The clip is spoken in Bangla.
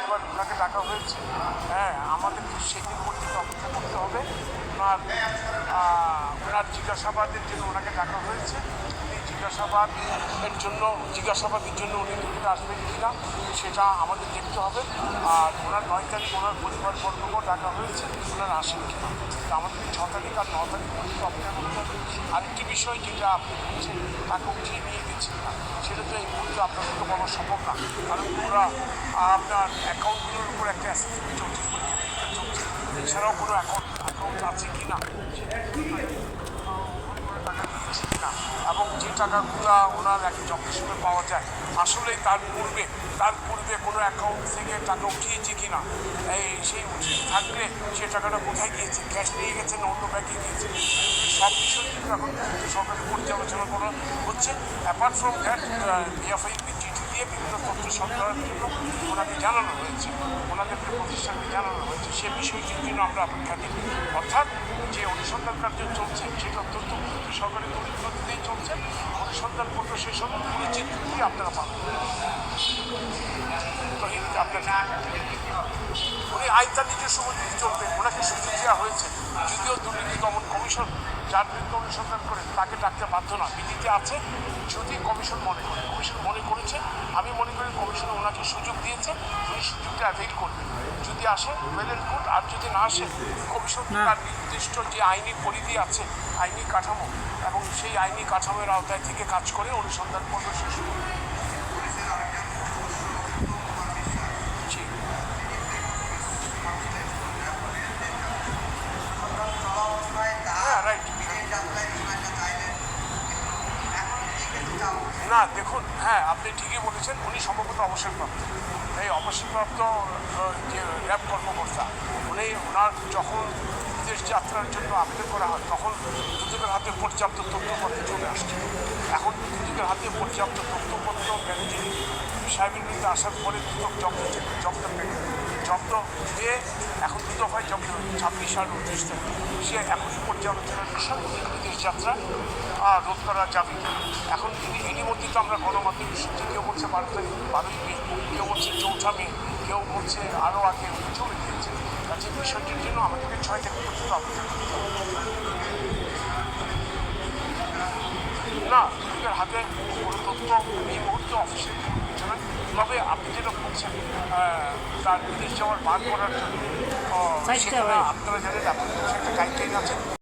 এবার ওনাকে ডাকা হয়েছে। হ্যাঁ, আমাদেরকে সেই দিন পর্যন্ত অপেক্ষা করতে হবে। ওনার জিজ্ঞাসাবাদের জন্য ওনাকে ডাকা হয়েছে। জিজ্ঞাসাবাদের জন্য উনি দুপুরে আসবেন কিনা সেটা আমাদের দেখতে হবে। আর ওনার 9 তারিখ ওনার পরিবারবর্গকেও ডাকা হয়েছে, ওনারা আসেন কিনা। তো আমাদের 6 তারিখ আর 9 তারিখ পর্যন্ত অপেক্ষা করতে হবে। আরেকটি বিষয় যেটা আপনি বলছেন তাকে উঠিয়ে নিয়ে গেছেন না, সেটা তো এই মুহূর্তে আপনার তো বলা সম্ভব না, কারণ ওরা আপনার অ্যাকাউন্টগুলোর উপর একটা অ্যাসেসমেন্ট চলছে, পরীক্ষা চলছে। এছাড়াও কোনো অ্যাকাউন্ট আছে কি না এবং যে টাকাগুলো ওনার এক জব্দ হিসেবে পাওয়া যায়, আসলে তার পূর্বে কোনো অ্যাকাউন্ট থেকে টাকা উঠিয়েছে কি না, সেই উঠিয়ে থাকলে সে টাকাটা কোথায় গিয়েছে, ক্যাশ নিয়ে গেছে না অন্য ব্যাংকে গিয়েছে, সব বিষয় কিন্তু এখন সরকারের পর্যালোচনা করা হচ্ছে। অ্যাপার্ট ফ্রম দ্যাট বিএফআইপি চিঠি দিয়ে বিভিন্ন তথ্য সরবরাহের জন্য ওনাকে জানানো হয়েছে, ওনাদেরকে প্রতিষ্ঠানকে জানানো হয়েছে। সে বিষয়টির জন্য আমরা অপেক্ষা করি। অর্থাৎ যে অনুসন্ধান কার্য চলছে সেটা অত্যন্ত সরকারি তরিকতেই চলছে। অনুসন্ধান করলে সেই সব পুরো চিত্রটি আপনারা পাবেন। উনি আইন তার নিজস্ব গতিতে চলবেন, ওনাকে সুযোগ দেওয়া হয়েছে। যদিও দুর্নীতি দমন কমিশন যার বিরুদ্ধে অনুসন্ধান করে তাকে ডাকতে বাধ্য না, বিধিতে আছে যদি কমিশন মনে করেছে। আমি মনে করি কমিশন ওনাকে সুযোগ দিয়েছে, উনি সুযোগটা অ্যাভেল করবেন। যদি আসে ওয়েল এন্ড গুড, আর যদি না আসে কমিশন তার নির্দিষ্ট যে আইনি পরিধি আছে, আইনি কাঠামো, এবং সেই আইনি কাঠামোর আওতায় থেকে কাজ করে অনুসন্ধান করবে শেষ করবে। না দেখুন, হ্যাঁ আপনি ঠিকই বলেছেন, উনি সম্ভবত অবসরপ্রাপ্ত। এই অবসরপ্রাপ্ত যে র্যাব কর্মকর্তা, ওনার যখন বিদেশ যাত্রার জন্য আবেদন করা হয় তখন দুদকের হাতে পর্যাপ্ত তথ্যপত্র চলে আসছে। এখন দুদকের হাতে পর্যাপ্ত তথ্যপত্র ম্যানেজারি সাহেবের বিরুদ্ধে আসার পরে দুদক জব্দ দিয়ে এখন দুদক হয় জব্দ 26 আর 29 তারিখ। সে এখনই পর্যালোচনার বিষয় বিদেশ যাত্রা রোধ করা যাবে। এখন এরই মধ্যে তো আমরা গণমাধ্যমে শুনছি, কেউ বলছে 12 তারিখ 12ই মে, কেউ বলছে 4 মে, কেউ বলছে আরও আগে চলে গিয়েছে। কাজে বিষয়টির জন্য আমাদেরকে 6 তারিখ পর্যন্ত অপেক্ষা করতে হবে। না, দুদকের হাতে কোনো তথ্য এই মুহূর্তে অফিসের কিছু না। তবে আপনি যেটা বলছেন তার বিদেশ যাওয়ার বার করার জন্য সেখানে আপনারা জানেন আপনাদের একটা গাইডলাইন আছে।